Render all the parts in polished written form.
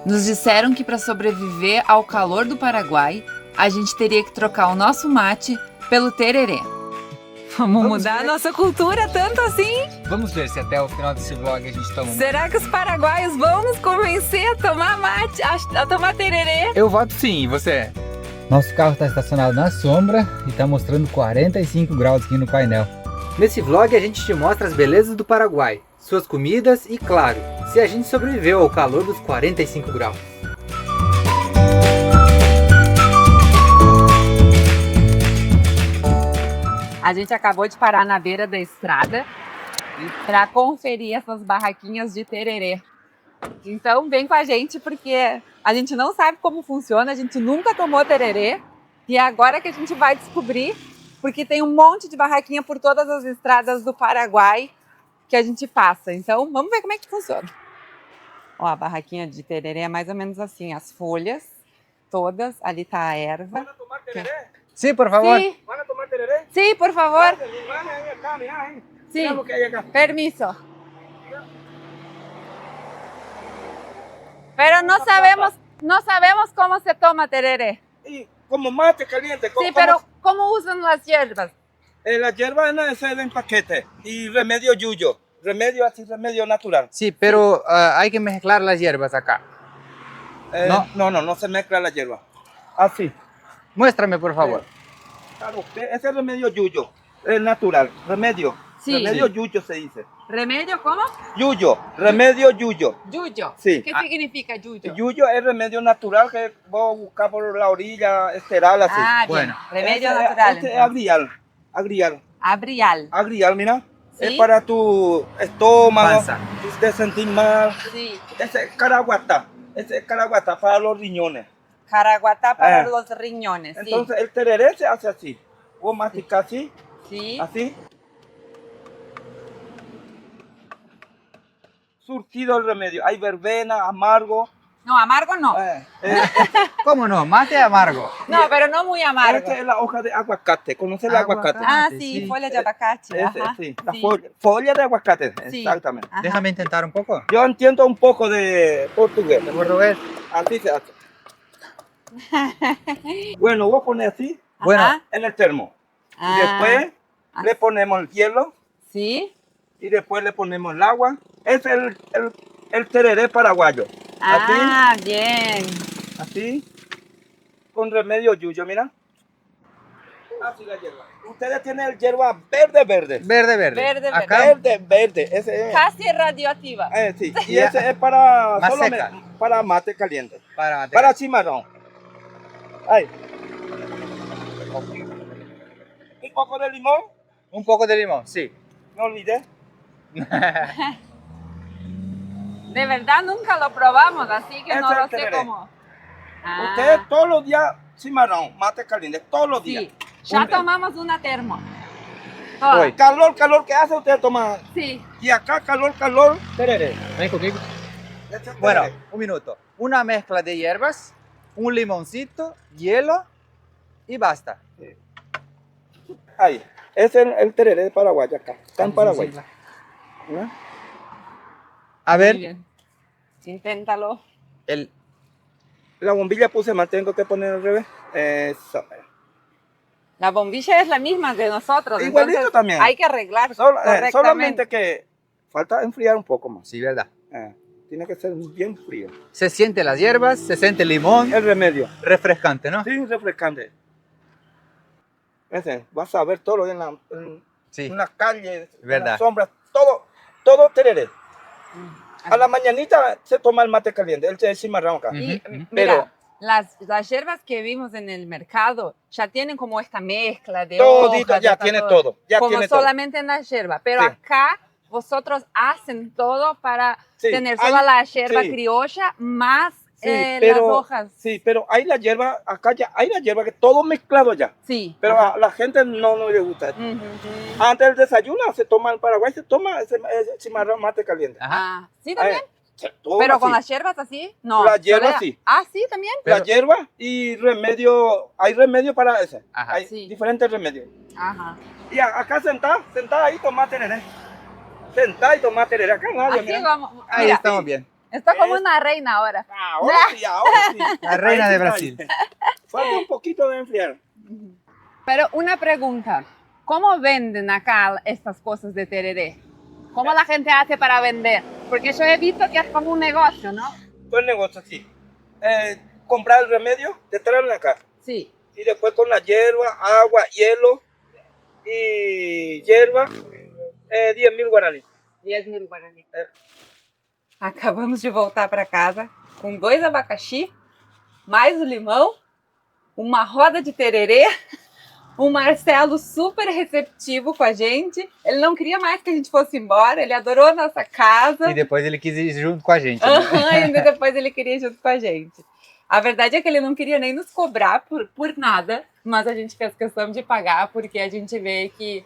Nos disseram que para sobreviver ao calor do Paraguai, a gente teria que trocar o nosso mate pelo tererê. Vamos mudar a nossa cultura tanto assim? Vamos ver se até o final desse vlog a gente toma um. Será que os paraguaios vão nos convencer a tomar mate, a tomar tererê? Eu voto sim, e você? Nosso carro está estacionado na sombra e está mostrando 45 graus aqui no painel. Nesse vlog a gente te mostra as belezas do Paraguai, suas comidas e, claro, se a gente sobreviveu ao calor dos 45 graus. A gente acabou de parar na beira da estrada para conferir essas barraquinhas de tererê. Então vem com a gente porque a gente não sabe como funciona, a gente nunca tomou tererê e é agora que a gente vai descobrir, porque tem um monte de barraquinha por todas as estradas do Paraguai que a gente passa. Então vamos ver como é que funciona. Ó, a barraquinha de tererê é mais ou menos assim, as folhas todas, ali tá a erva. ¿Van a tomar tereré? Sim, por favor. Sí, ¿Van a tomar tereré? sí, por favor. Van ahí acá, mirá ahí. Sí, Mirá lo que hay acá. permiso. Pero no sabemos cómo se toma tereré. Y como mate caliente. Sí, pero ¿cómo usan las hierbas? La hierba es en paquete y remedio yuyo. Remedio así, remedio natural. Sí, pero hay que mezclar las hierbas acá. No se mezcla la hierba. Así. Muéstrame, por favor. Claro, ese es remedio yuyo. Es natural. Remedio. Sí. Remedio yuyo se dice. ¿Remedio cómo? Yuyo. Remedio yuyo. Yuyo. Sí. ¿Qué significa yuyo? Yuyo es remedio natural que vos buscas por la orilla, esteral así. Ah, bien. Bueno. Remedio Este- natural. Este es entonces. agrial. Abrial. Agrial, mira. Sí. Es para tu estómago, Panza. si te sentís mal. Sí. Ese es caraguatá. Ese es caraguatá para los riñones. Caraguatá para Ah. los riñones. Sí. Entonces el tereré se hace así. Vos masticás así, Sí. así. Surtido el remedio. Hay verbena, amargo. No, amargo no. ¿Cómo no? Mate amargo. No, pero no muy amargo. Esta es la hoja de aguacate. ¿Conoces el aguacate? Ah, Sí, sí, sí. folha de abacate. Ese, Ajá. sí, la Sí. folla de aguacate, Sí. exactamente. Ajá. Déjame intentar un poco. Yo entiendo un poco de portugués. ¿De portugués? Así se hace. Bueno, voy a poner así Bueno. Ajá. en el termo. Ah. Y después Ah. le ponemos el hielo Sí. y después le ponemos el agua. Es el tereré paraguayo. Ah, bien. Así. Con remedio yuyo, mira. Así la hierba. Ustedes tienen el hierba verde. Verde, verde. Verde, Acá. Verde. Ese es. Casi radioactiva. Sí. Y ese es para, Más solamente seca. para mate caliente. Para Para cimarrón. Ahí. Un poco de limón. un poco de limón, sí. No olvidé. De verdad nunca lo probamos, así que Ese no es lo el sé tereré. cómo. Ah, Ustedes todos los días cimarrón, mate caliente, todos los días. sí. Ya Un- tomamos una termo. Toda. Voy. Calor que hace, ustedes toman. Sí. Y acá calor, tereré. Ven conmigo. Ese es Bueno, tereré. un minuto. Una mezcla de hierbas, un limoncito, hielo y basta. Ahí. Ese es el tereré de Paraguay acá. Está en Paraguay. ¿No? A Muy ver, bien. Inténtalo. La bombilla puse mal, tengo que poner al revés. Eso. La bombilla es la misma de nosotros. Igualito entonces también. Hay que arreglar Solamente correctamente. que falta enfriar un poco más. sí, verdad. Tiene que ser bien frío. Se siente las hierbas, se siente el limón, El remedio. refrescante, ¿no? Sí, refrescante. Ese, vas a ver todo en Sí. la calle, en Verdad. las sombras, todo tereré. A la mañanita se toma el mate caliente, el cimarrón acá. Y Ujú, ujú. mira, las hierbas que vimos en el mercado ya tienen como esta mezcla de Todito, hojas, ya está tiene todo, ya como tiene todo. solamente en la hierba. Pero Sí. acá vosotros hacen todo para Sí, tener hay- toda la hierba sí. criolla más Sí, las hojas. Sí, pero hay la hierba, acá ya hay la hierba que todo mezclado ya. Sí. Pero Ajá. a la gente no le gusta. Ujú, ujú. Antes del desayuno se toma en Paraguay, se toma ese cimarrón mate caliente. Ajá. Ah, sí, también. Se toma Pero así. con las hierbas así, no. La hierba solo- sí. Ah, sí, también. La Pero- hierba y remedio, hay remedio para ese. Ajá. Hay Sí. diferentes remedios. Ajá. Y acá sentada ahí, tomá tereré. Sentada y tomá tereré. Acá nadie, Así mira. vamos. Ahí Mira, estamos bien. Estou como una reina ahora. Ahora sí, ahora sí. La reina Ahí de sí Brasil. está. Falta un poquito de enfriar. Pero una pregunta, ¿cómo venden acá estas cosas de tereré? ¿Cómo la gente hace para vender? Porque yo he visto que es como un negocio, ¿no? Todo el negocio así. Comprar el remedio, te traen acá. Sí. Y después con la hierba, agua, hielo y hierba, 10.000 guaraníes. 10.000 guaraní. Acabamos de voltar para casa com 2 abacaxi, mais o limão, uma roda de tererê, o Marcelo super receptivo com a gente. Ele não queria mais que a gente fosse embora, ele adorou a nossa casa. E depois ele quis ir junto com a gente. Né? Ainda depois ele queria ir junto com a gente. A verdade é que ele não queria nem nos cobrar por nada, mas a gente fez questão de pagar porque a gente vê que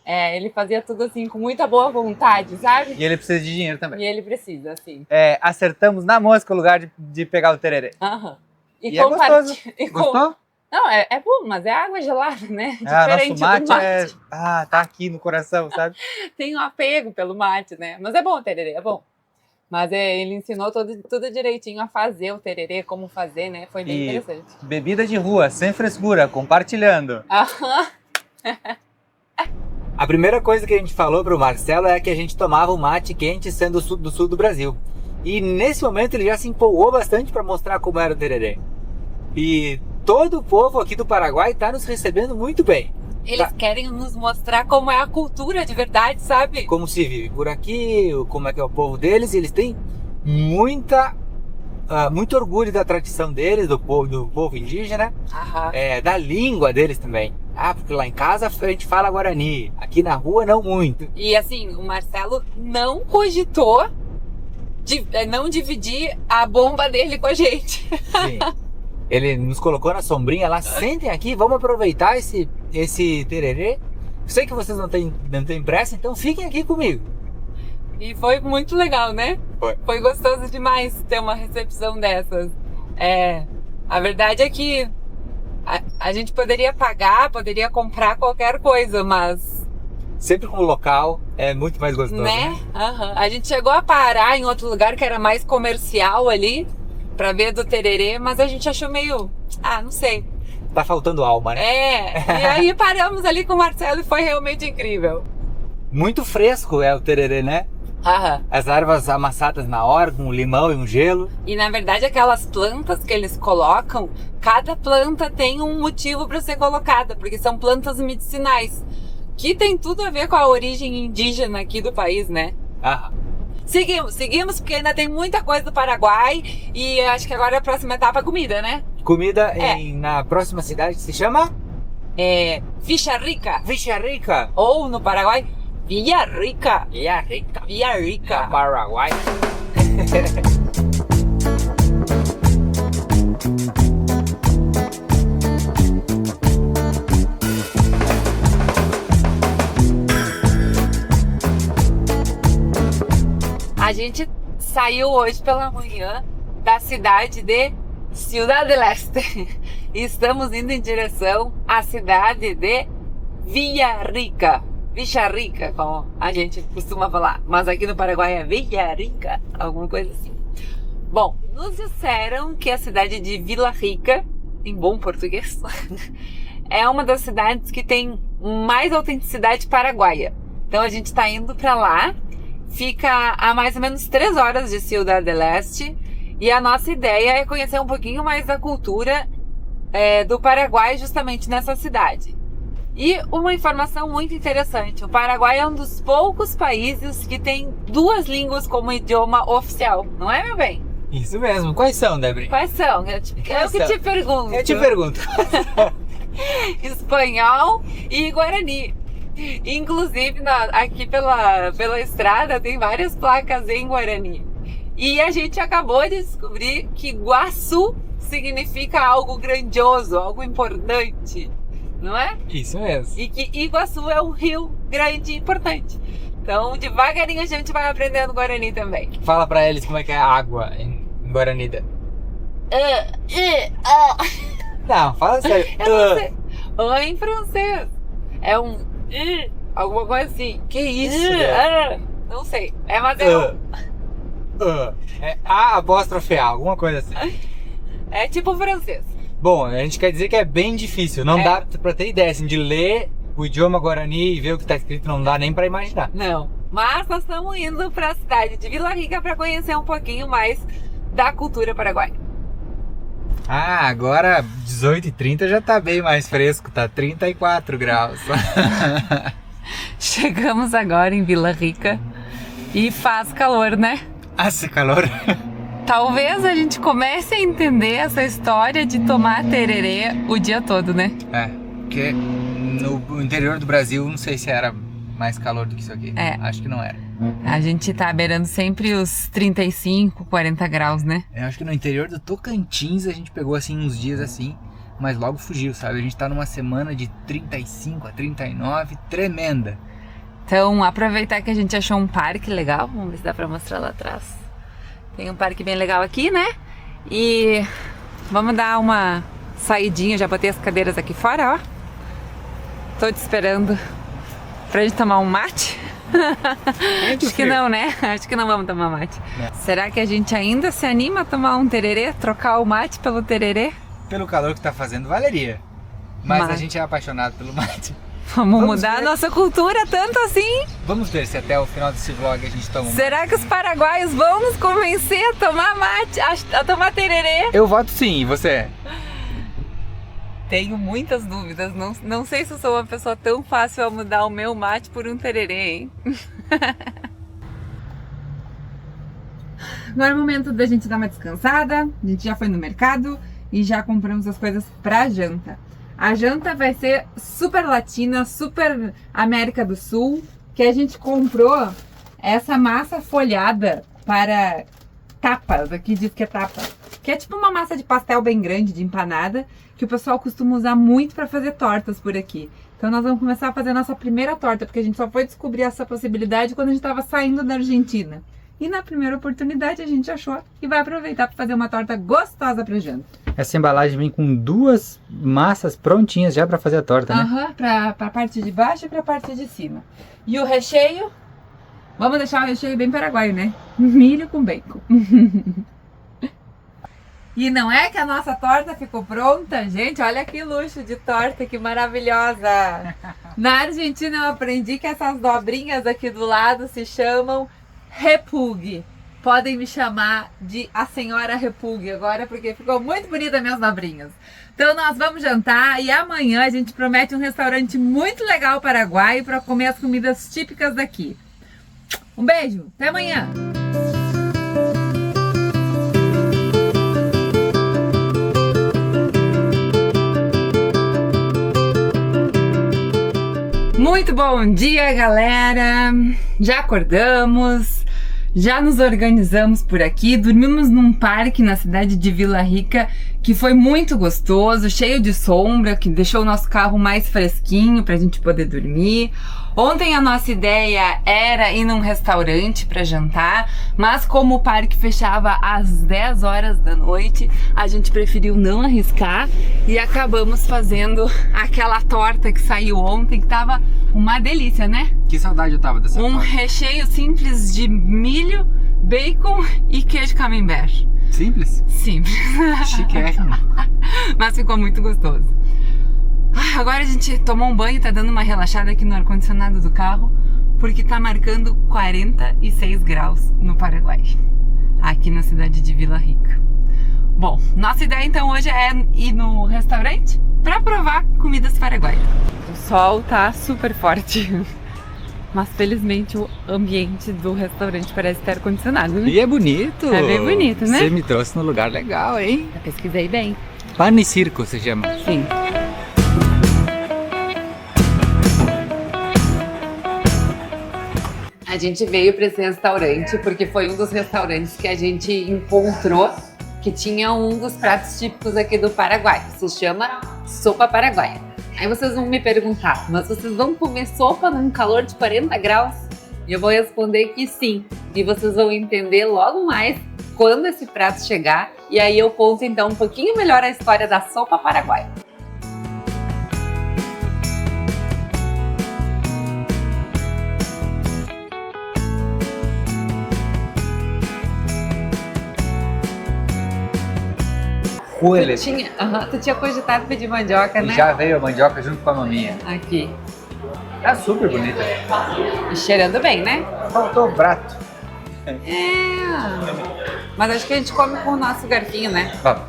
ele fazia tudo assim com muita boa vontade, sabe? E ele precisa de dinheiro também. E ele precisa, sim. Acertamos na mosca o lugar de pegar o tererê. Aham. E é gostoso. Gostou? Não, é bom, mas é água gelada, né? Nosso mate tá aqui no coração, sabe? Tem um apego pelo mate, né? Mas é bom o tererê, é bom. Mas ele ensinou tudo direitinho a fazer o tererê, como fazer, né? Foi bem interessante. Bebida de rua, sem frescura, compartilhando. Aham. A primeira coisa que a gente falou pro Marcelo é que a gente tomava um mate quente sendo do sul do Brasil. E nesse momento ele já se empolgou bastante para mostrar como era o tererê. E todo o povo aqui do Paraguai está nos recebendo muito bem. Eles querem nos mostrar como é a cultura de verdade, sabe? Como se vive por aqui, como é que é o povo deles. E eles têm muito orgulho da tradição deles, do povo indígena, da língua deles também. Porque lá em casa a gente fala Guarani, aqui na rua não muito. E assim, o Marcelo não cogitou não dividir a bomba dele com a gente. Sim. Ele nos colocou na sombrinha lá, sentem aqui, vamos aproveitar esse tererê. Sei que vocês não têm pressa, então fiquem aqui comigo. E foi muito legal, né? Foi gostoso demais ter uma recepção dessas. A verdade é que a gente poderia pagar, poderia comprar qualquer coisa, mas... Sempre com o local é muito mais gostoso, né? Uhum. A gente chegou a parar em outro lugar que era mais comercial ali, pra ver do tererê, mas a gente achou meio... não sei. Tá faltando alma, né? E aí paramos ali com o Marcelo e foi realmente incrível. Muito fresco é o tererê, né? Aham. As ervas amassadas na hora, com um limão e um gelo. E na verdade aquelas plantas que eles colocam, cada planta tem um motivo para ser colocada, porque são plantas medicinais, que tem tudo a ver com a origem indígena aqui do país, né? Aham. Seguimos, porque ainda tem muita coisa do Paraguai e acho que agora a próxima etapa é comida, né? Comida na próxima cidade que se chama? Ficha Rica. Ficha Rica. Ou no Paraguai, Villa Rica. Villa Rica. Villa Rica. Paraguai. A gente saiu hoje pela manhã da cidade de Ciudad del Este e estamos indo em direção à cidade de Villa Rica. Villa Rica, como a gente costuma falar, mas aqui no Paraguai é Villa Rica, alguma coisa assim. Bom, nos disseram que a cidade de Vila Rica, em bom português, é uma das cidades que tem mais autenticidade paraguaia. Então a gente está indo para lá. Fica a mais ou menos 3 horas de Ciudad del Este e a nossa ideia é conhecer um pouquinho mais da cultura do Paraguai justamente nessa cidade. E uma informação muito interessante, o Paraguai é um dos poucos países que tem 2 línguas como idioma oficial, não é, meu bem? Isso mesmo. Quais são, Debri? Quais são? Eu que te pergunto. Eu te pergunto. Espanhol e Guarani. Inclusive, aqui pela estrada tem várias placas em Guarani. E a gente acabou de descobrir que Guaçu significa algo grandioso, algo importante, não é? Isso mesmo. E que Iguaçu é um rio grande e importante. Então, devagarinho a gente vai aprendendo Guarani também. Fala pra eles como é que é a água em Guaranida. Não, fala sério. Eu não sei. Ou em francês. É um... alguma coisa assim. Que isso, não sei. Mas é É A', alguma coisa assim. É tipo francês. Bom, a gente quer dizer que é bem difícil. Não dá pra ter ideia, assim, de ler o idioma guarani e ver o que tá escrito, não dá nem pra imaginar. Não, mas nós estamos indo para a cidade de Vila Rica para conhecer um pouquinho mais da cultura paraguaia. Ah, agora 18h30 já tá bem mais fresco, tá 34 graus. Chegamos agora em Vila Rica e faz calor, né? Hace calor. Talvez a gente comece a entender essa história de tomar tererê o dia todo, né? É, porque no interior do Brasil não sei se era mais calor do que isso aqui. Acho que não era. A gente tá beirando sempre os 35, 40 graus, né? Eu acho que no interior do Tocantins a gente pegou assim uns dias assim, mas logo fugiu, sabe? A gente tá numa semana de 35 a 39, tremenda. Então, aproveitar que a gente achou um parque legal, vamos ver se dá pra mostrar lá atrás. Tem um parque bem legal aqui, né? E vamos dar uma saidinha, já botei as cadeiras aqui fora, ó. Tô te esperando pra gente tomar um mate. Acho que não, né? Acho que não vamos tomar mate. Não. Será que a gente ainda se anima a tomar um tererê? Trocar o mate pelo tererê? Pelo calor que tá fazendo, valeria. Mas a gente é apaixonado pelo mate. Vamos mudar a nossa cultura tanto assim? Vamos ver se até o final desse vlog a gente toma um mate. Será que os paraguaios vão nos convencer a tomar mate, a tomar tererê? Eu voto sim, e você? Tenho muitas dúvidas, não sei se eu sou uma pessoa tão fácil a mudar o meu mate por um tererê, hein? Agora é o momento da gente dar uma descansada, a gente já foi no mercado e já compramos as coisas pra janta. A janta vai ser super latina, super América do Sul, que a gente comprou essa massa folhada para tapas, aqui diz que é tapa, que é tipo uma massa de pastel bem grande, de empanada, que o pessoal costuma usar muito para fazer tortas por aqui. Então nós vamos começar a fazer a nossa primeira torta, porque a gente só foi descobrir essa possibilidade quando a gente estava saindo da Argentina. E na primeira oportunidade a gente achou e vai aproveitar para fazer uma torta gostosa para janta. Essa embalagem vem com 2 massas prontinhas já para fazer a torta, né? Aham, para a parte de baixo e para a parte de cima. E o recheio, vamos deixar o recheio bem paraguaio, né? Milho com bacon. E não é que a nossa torta ficou pronta, gente? Olha que luxo de torta, que maravilhosa! Na Argentina eu aprendi que essas dobrinhas aqui do lado se chamam repulgue. Podem me chamar de a senhora repulgue agora, porque ficou muito bonita minhas dobrinhas. Então nós vamos jantar e amanhã a gente promete um restaurante muito legal paraguaio para comer as comidas típicas daqui. Um beijo, até amanhã! Muito bom dia, galera! Já acordamos, já nos organizamos por aqui, dormimos num parque na cidade de Vila Rica que foi muito gostoso, cheio de sombra, que deixou o nosso carro mais fresquinho pra gente poder dormir. Ontem a nossa ideia era ir num restaurante para jantar, mas como o parque fechava às 10 horas da noite, a gente preferiu não arriscar e acabamos fazendo aquela torta que saiu ontem, que tava uma delícia, né? Que saudade eu tava dessa Um torta. recheio simples de milho, bacon e queijo camembert. Simples? Simples. Chiquérrimo. Mas ficou muito gostoso. Agora a gente tomou um banho e tá dando uma relaxada aqui no ar-condicionado do carro, porque tá marcando 46 graus no Paraguai, aqui na cidade de Vila Rica. Bom, nossa ideia então hoje é ir no restaurante pra provar comidas paraguaias. O sol tá super forte, mas felizmente o ambiente do restaurante parece ter ar-condicionado, né? E é bonito. É bem bonito, né? Você me trouxe num lugar legal, hein? Eu pesquisei bem. Pan e Circo se chama. Sim. A gente veio para esse restaurante porque foi um dos restaurantes que a gente encontrou que tinha um dos pratos típicos aqui do Paraguai, que se chama sopa paraguaia. Aí vocês vão me perguntar, mas vocês vão comer sopa num calor de 40 graus? E eu vou responder que sim. E vocês vão entender logo mais quando esse prato chegar. E aí eu conto então um pouquinho melhor a história da sopa paraguaia. Ruele. Tu tinha cogitado pedir mandioca, né? E já veio a mandioca junto com a maminha. Aqui. Tá super bonita. E cheirando bem, né? Faltou o prato. É. Mas acho que a gente come com o nosso garfinho, né? Vamos.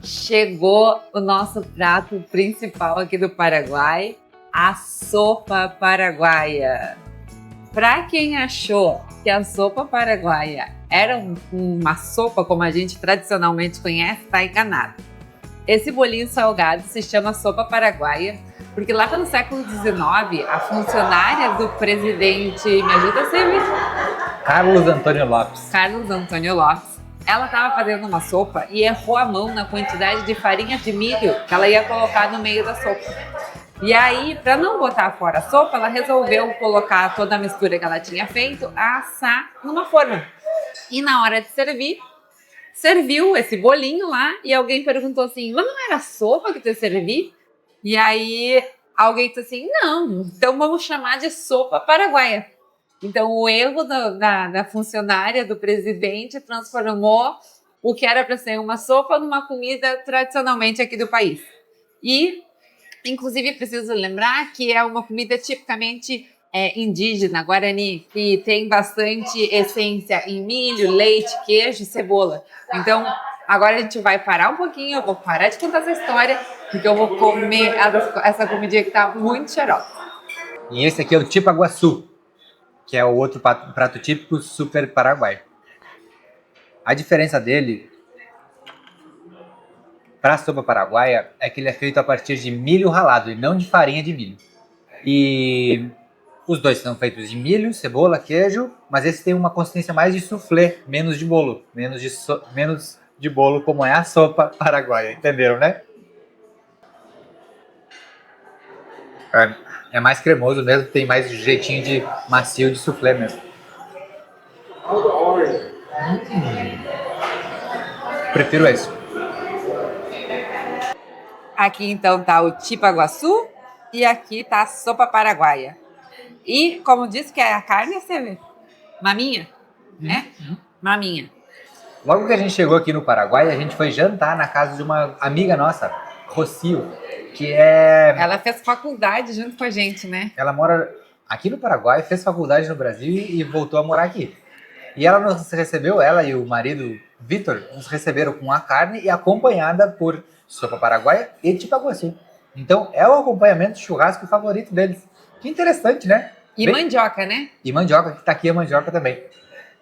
Chegou o nosso prato principal aqui do Paraguai, a sopa paraguaia. Para quem achou que a sopa paraguaia era uma sopa como a gente tradicionalmente conhece, tá enganado. Esse bolinho salgado se chama sopa paraguaia porque lá pelo século XIX, a funcionária do presidente, me ajuda, Silvia? Carlos Antônio Lopes. Carlos Antônio Lopes. Ela estava fazendo uma sopa e errou a mão na quantidade de farinha de milho que ela ia colocar no meio da sopa. E aí, para não botar fora a sopa, ela resolveu colocar toda a mistura que ela tinha feito, assar numa forma. E na hora de servir, serviu esse bolinho lá e alguém perguntou assim, mas não era sopa que tu ia servir? E aí, alguém disse assim, não, então vamos chamar de sopa paraguaia. Então, o erro da funcionária, do presidente, transformou o que era para ser uma sopa numa comida tradicionalmente aqui do país. E, inclusive, preciso lembrar que é uma comida tipicamente indígena, guarani, que tem bastante essência em milho, leite, queijo e cebola. Então, agora a gente vai parar um pouquinho, eu vou parar de contar essa história, porque eu vou comer essa comidinha que tá muito cheirosa. E esse aqui é o tipaguaçu, que é o outro prato típico super paraguaio. A diferença dele para a sopa paraguaia é que ele é feito a partir de milho ralado e não de farinha de milho. E os dois são feitos de milho, cebola, queijo, mas esse tem uma consistência mais de soufflé, menos de bolo, menos de bolo como é a sopa paraguaia, entenderam, né? É mais cremoso mesmo, tem mais jeitinho de macio de soufflé mesmo. Prefiro esse. Aqui então tá o tipaguaçu e aqui tá a sopa paraguaia. E como disse que é a carne, você vê? Maminha, né? Maminha. Logo que a gente chegou aqui no Paraguai, a gente foi jantar na casa de uma amiga nossa, Rocio, que é... Ela fez faculdade junto com a gente, né? Ela mora aqui no Paraguai, fez faculdade no Brasil e voltou a morar aqui. E ela nos recebeu, ela e o marido Vitor, nos receberam com a carne e acompanhada por sopa paraguaia e tipaguaçu. Então é o acompanhamento churrasco favorito deles. Que interessante, né? E mandioca, né? E mandioca, que tá aqui a mandioca também.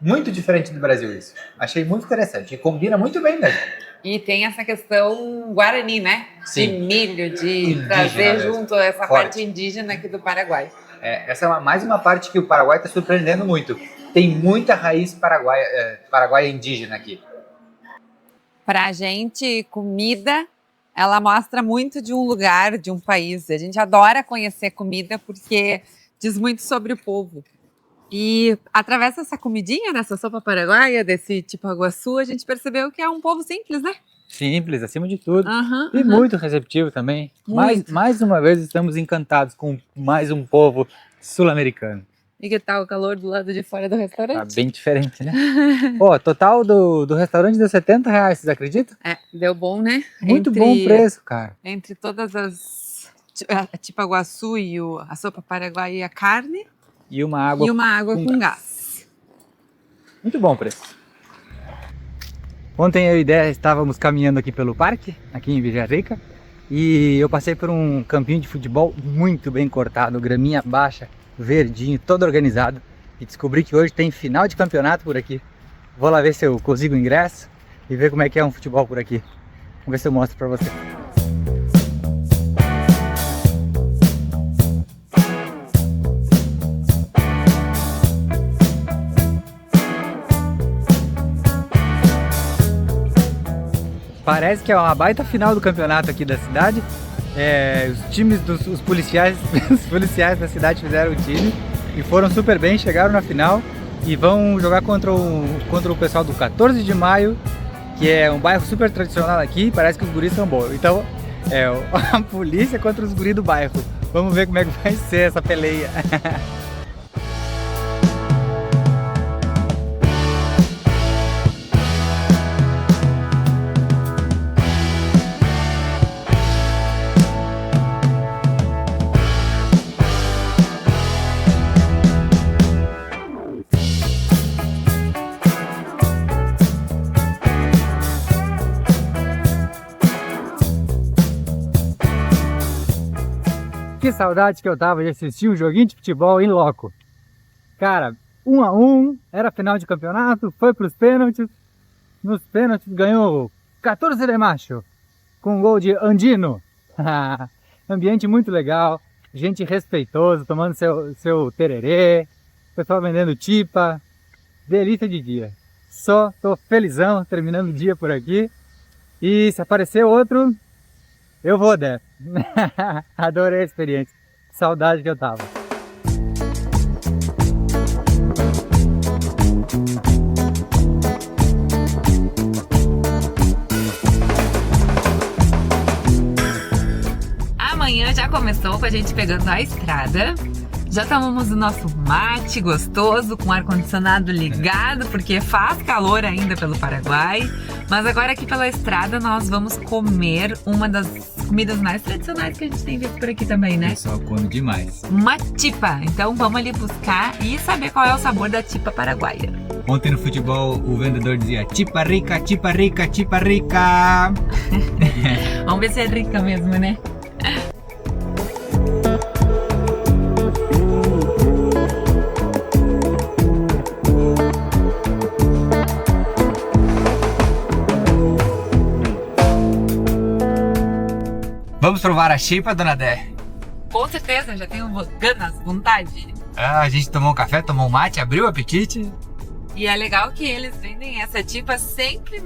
Muito diferente do Brasil isso. Achei muito interessante e combina muito bem mesmo. E tem essa questão guarani, né? Sim. De milho, de Indígena trazer mesmo. junto essa Forte. parte indígena aqui do Paraguai. Essa é mais uma parte que o Paraguai está surpreendendo muito. Tem muita raiz paraguaia indígena aqui. Pra gente, comida, ela mostra muito de um lugar, de um país. A gente adora conhecer comida porque diz muito sobre o povo. E através dessa comidinha, dessa sopa paraguaia, desse tipaguaçu, a gente percebeu que é um povo simples, né? Simples, acima de tudo. Uhum, E muito receptivo também. Mais uma vez estamos encantados com mais um povo sul-americano. E que tal o calor do lado de fora do Tá restaurante? bem diferente, né? Pô, total do restaurante deu R$70, vocês acreditam? Deu bom, né? Muito bom preço, cara. Entre todas as... A tipaguaçu e a sopa paraguaia e a carne. E uma água, com gás. Muito bom o preço. Ontem eu e Ideia estávamos caminhando aqui pelo parque, aqui em Villarrica, e eu passei por um campinho de futebol muito bem cortado, graminha baixa, verdinho, todo organizado, e descobri que hoje tem final de campeonato por aqui. Vou lá ver se eu consigo o ingresso e ver como é que é um futebol por aqui. Vamos ver se eu mostro para você. Parece que é uma baita final do campeonato aqui da cidade. Os times os policiais da cidade fizeram o time e foram super bem, chegaram na final e vão jogar contra o pessoal do 14 de Maio, que é um bairro super tradicional aqui. Parece que os guris são bons. Então a polícia contra os guris do bairro. Vamos ver como é que vai ser essa peleia. Que saudade que eu tava de assistir um joguinho de futebol em loco. Cara, 1-1, era final de campeonato, foi pros pênaltis. Nos pênaltis ganhou 14 de macho, com um gol de Andino. Ambiente muito legal, gente respeitosa, tomando seu tererê, pessoal vendendo tipa. Delícia de dia. Só tô felizão, terminando o dia por aqui. E se aparecer outro, eu vou dessa. Adorei a experiência. Saudade que eu tava. Amanhã já começou com a gente pegando a estrada. Já tomamos o nosso mate gostoso com ar-condicionado ligado, porque faz calor ainda pelo Paraguai. Mas agora aqui pela estrada nós vamos comer uma das comidas mais tradicionais que a gente tem visto por aqui também, né? O pessoal come demais. Uma tipa. Então vamos ali buscar e saber qual é o sabor da tipa paraguaia. Ontem no futebol o vendedor dizia tipa rica, tipa rica, tipa rica. Vamos ver se é rica mesmo, né? Vamos provar a chipa, dona Dé? Com certeza, já tenho ganas, vontade. Ah, a gente tomou um café, tomou um mate, abriu o apetite. E é legal que eles vendem essa tipa sempre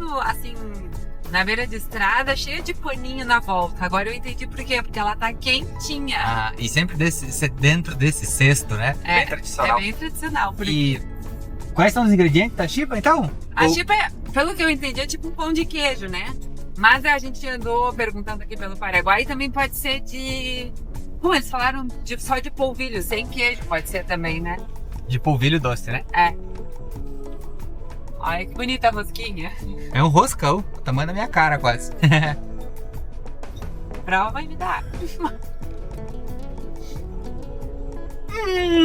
na beira de estrada, cheia de paninho na volta. Agora eu entendi por quê, porque ela tá quentinha. Ah, e sempre dentro desse cesto, né? É, bem tradicional. É bem tradicional. E quais são os ingredientes da chipa, então? A chipa, pelo que eu entendi, é tipo um pão de queijo, né? Mas a gente andou perguntando aqui pelo Paraguai e também pode ser de... Bom, eles falaram só de polvilho, sem queijo, pode ser também, né? De polvilho doce, né? É. Olha que bonita a rosquinha. É um roscão, o tamanho da minha cara quase. Prova e me dá.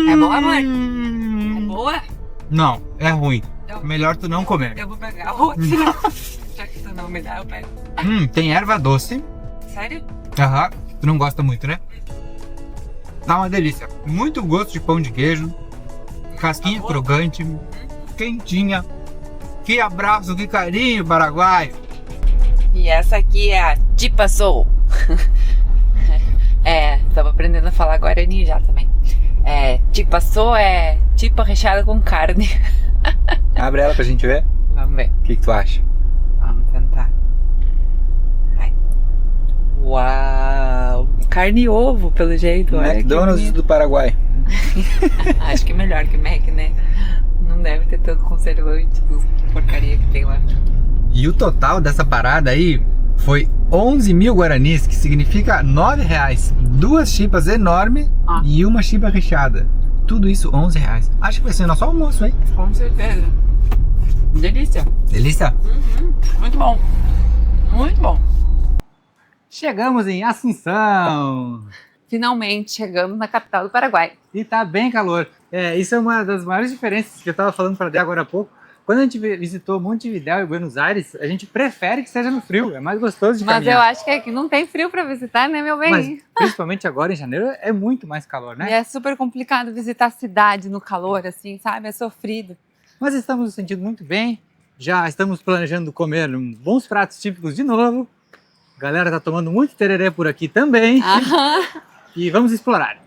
É boa, amor? É boa? Não, é ruim. Então, Melhor tu não comer. eu vou pegar outra. Já que tu não me dá, eu pego. Tem erva doce. Sério? Aham. Tu não gosta muito, né? Tá uma delícia. Muito gosto de pão de queijo. Casquinha crocante. Quentinha. Que abraço, que carinho, Paraguai. E essa aqui é a Tipa Soul. Tava aprendendo a falar Guarani já também. Tipa Soul é tipa recheada com carne. Abre ela pra gente ver. Vamos ver. O que tu acha? Vamos tentar. Vai. Uau! Carne e ovo, pelo jeito. Olha McDonald's do Paraguai. Acho que melhor que Mac, né? Não deve ter tanto conservante, porcaria que tem lá. E o total dessa parada aí foi 11 mil guaranis, que significa R$9. Duas chipas enormes e uma chipa recheada. Tudo isso R$11. Acho que vai ser nosso almoço, hein? Com certeza. Delícia. Delícia? Muito bom. Muito bom. Chegamos em Assunção. Finalmente chegamos na capital do Paraguai. E tá bem calor. Isso é uma das maiores diferenças que eu tava falando para Dé agora há pouco. Quando a gente visitou Montevidéu e Buenos Aires, a gente prefere que seja no frio, é mais gostoso de caminhar. Mas eu acho que aqui não tem frio para visitar, né, meu bem? Mas, principalmente agora em janeiro, é muito mais calor, né? E é super complicado visitar a cidade no calor, assim, sabe? É sofrido. Mas estamos nos sentindo muito bem, já estamos planejando comer bons pratos típicos de novo. A galera tá tomando muito tererê por aqui também. E vamos explorar.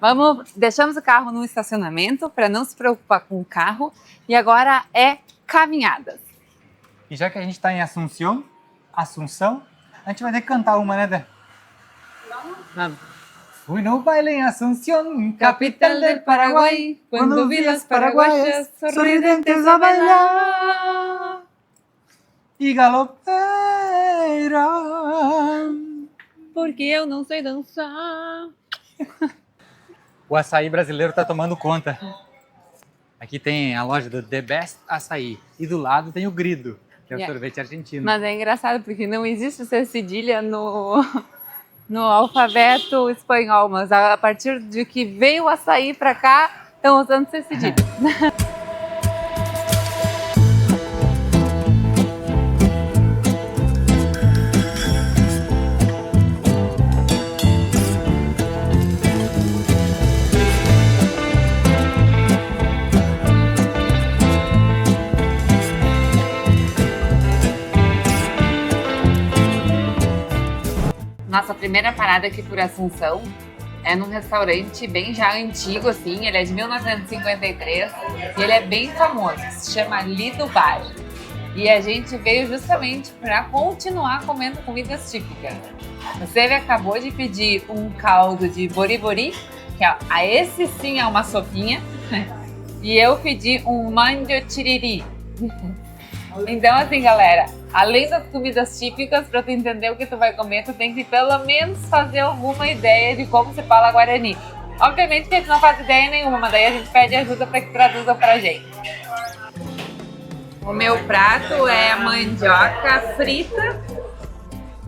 Deixamos o carro no estacionamento para não se preocupar com o carro. E agora é caminhadas. E já que a gente está em Assunção, a gente vai ter que cantar uma, né, Dé? Vamos. Fui no baile em Assunção, Capital del Paraguay, quando vi las paraguayas sorridentes a bailar. E galopeira. Porque eu não sei dançar. O açaí brasileiro tá tomando conta. Aqui tem a loja do The Best Açaí. E do lado tem o Grido, que é o sorvete argentino. Mas é engraçado porque não existe C cedilha no alfabeto espanhol. Mas a partir de que veio o açaí pra cá, estão usando C cedilha. Nossa primeira parada aqui por Assunção é num restaurante bem já antigo, assim, ele é de 1953 e ele é bem famoso, se chama Lido Bar. E a gente veio justamente para continuar comendo comidas típicas. Você acabou de pedir um caldo de bori-bori, que esse sim é uma sopinha, e eu pedi um mandiotiriri. Então, assim, galera, além das comidas típicas, para tu entender o que tu vai comer, tu tem que pelo menos fazer alguma ideia de como se fala Guarani. Obviamente que a gente não faz ideia nenhuma, mas daí a gente pede ajuda para que traduzam pra gente. O meu prato é mandioca frita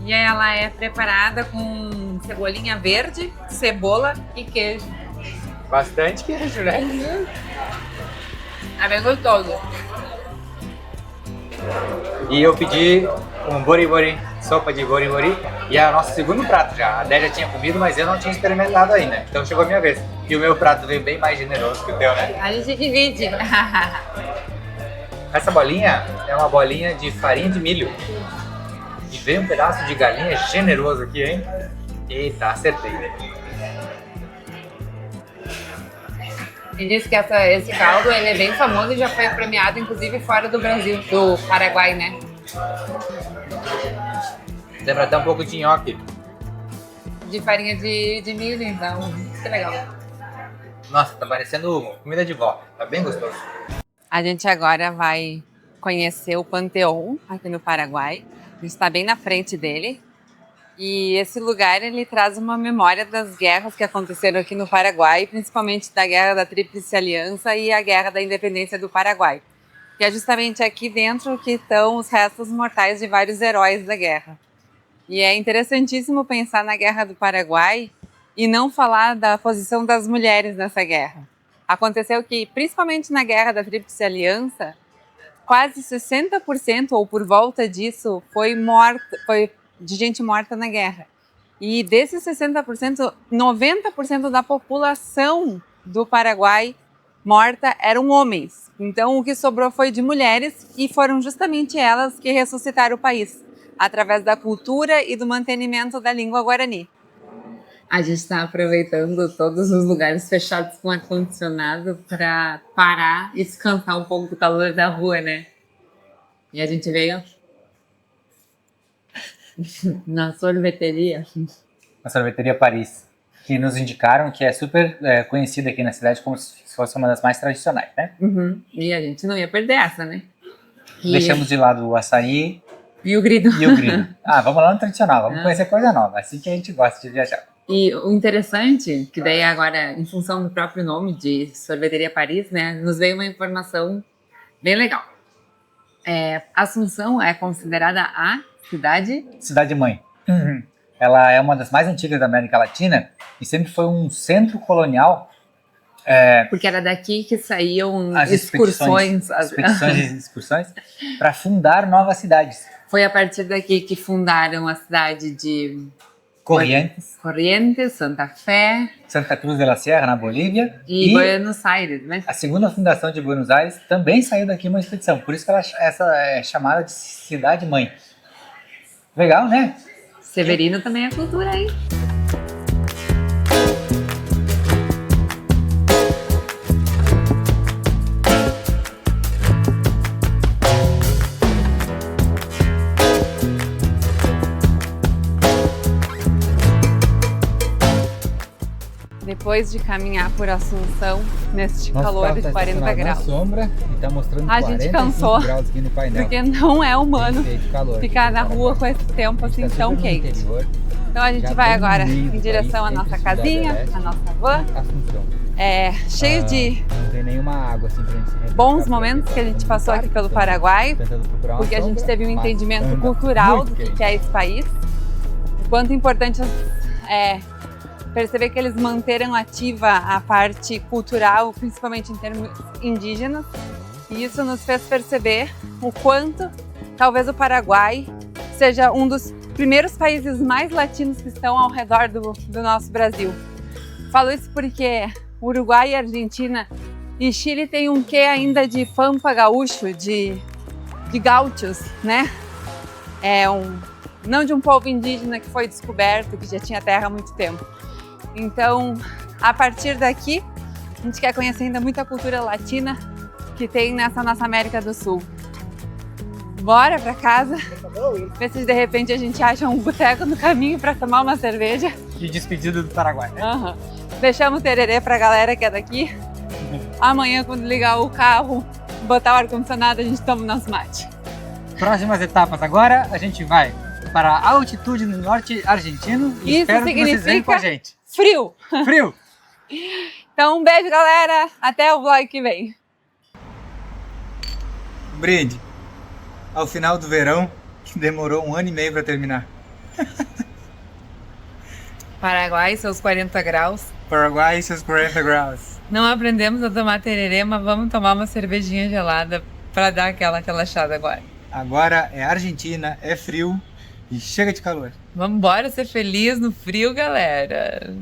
e ela é preparada com cebolinha verde, cebola e queijo. Bastante queijo, né? É bem gostoso. E eu pedi um bori-bori, sopa de bori-bori, e é o nosso segundo prato já. A Dé já tinha comido, mas eu não tinha experimentado ainda. Então chegou a minha vez. E o meu prato veio bem mais generoso que o teu, né? A gente divide. Essa bolinha é uma bolinha de farinha de milho. E veio um pedaço de galinha generoso aqui, hein? Eita, acertei. E diz que esse caldo ele é bem famoso e já foi premiado, inclusive, fora do Brasil, do Paraguai, né? Lembra até um pouco de nhoque. De farinha de milho, então, que legal. Nossa, tá parecendo comida de vó. Tá bem gostoso. A gente agora vai conhecer o Panteão aqui no Paraguai. A gente está bem na frente dele. E esse lugar ele traz uma memória das guerras que aconteceram aqui no Paraguai, principalmente da Guerra da Tríplice Aliança e a Guerra da Independência do Paraguai. Que é justamente aqui dentro que estão os restos mortais de vários heróis da guerra. E é interessantíssimo pensar na Guerra do Paraguai e não falar da posição das mulheres nessa guerra. Aconteceu que, principalmente na Guerra da Tríplice Aliança, quase 60% ou por volta disso foi de gente morta na guerra. E desses 60%, 90% da população do Paraguai morta eram homens. Então o que sobrou foi de mulheres e foram justamente elas que ressuscitaram o país, através da cultura e do mantenimento da língua guarani. A gente está aproveitando todos os lugares fechados com ar-condicionado para parar e descansar um pouco do calor da rua, né? E a gente veio na sorveteria. Na sorveteria Paris, que nos indicaram que é super conhecida aqui na cidade como se fosse uma das mais tradicionais, né? Uhum. E a gente não ia perder essa, né? Deixamos de lado o açaí e o grido. Ah, vamos lá no tradicional, vamos conhecer coisa nova, assim que a gente gosta de viajar. E o interessante, que daí agora, em função do próprio nome de Sorveteria Paris, né, nos veio uma informação bem legal. Assunção é considerada a Cidade-mãe. Uhum. Ela é uma das mais antigas da América Latina e sempre foi um centro colonial. Porque era daqui que saíam as excursões para fundar novas cidades. Foi a partir daqui que fundaram a cidade de Corrientes, Santa Fé, Santa Cruz de la Sierra, na Bolívia, e Buenos Aires, né? A segunda fundação de Buenos Aires também saiu daqui uma expedição, por isso que essa é chamada de cidade-mãe. Legal, né? Severino também é cultura, hein? Depois de caminhar por Assunção, neste calor de 40 graus. Na sombra e tá mostrando a gente cansou, graus aqui no painel. Porque não é humano ficar na rua com esse tempo assim tão quente. Então a gente vai agora em direção à nossa casinha, à nossa van. Cheio de não tem nenhuma água, assim, pra gente bons momentos que a gente passou aqui pelo Paraguai, porque a gente teve um entendimento cultural do que é esse país. O quanto importante é perceber que eles manteram ativa a parte cultural, principalmente em termos indígenas, e isso nos fez perceber o quanto talvez o Paraguai seja um dos primeiros países mais latinos que estão ao redor do nosso Brasil. Falo isso porque Uruguai, Argentina e Chile tem um quê ainda de pampa gaúcho, de gaúchos, né? não de um povo indígena que foi descoberto, que já tinha terra há muito tempo. Então, a partir daqui, a gente quer conhecer ainda muita cultura latina que tem nessa nossa América do Sul. Bora pra casa, ver se de repente a gente acha um boteco no caminho para tomar uma cerveja. De despedida do Paraguai, né? Uhum. Deixamos o tererê pra galera que é daqui. Amanhã, quando ligar o carro, botar o ar-condicionado, a gente toma o nosso mate. Próximas etapas agora, a gente vai para a altitude no norte argentino e Isso espero que vocês venham com a gente. Frio! Frio! Então, um beijo, galera. Até o vlog que vem. Brinde ao final do verão, que demorou 1 ano e meio para terminar. Paraguai, seus 40 graus. Paraguai e seus 40 graus. Não aprendemos a tomar tererê, mas vamos tomar uma cervejinha gelada para dar aquela relaxada agora. Agora é Argentina, é frio e chega de calor. Vamos embora ser feliz no frio, galera.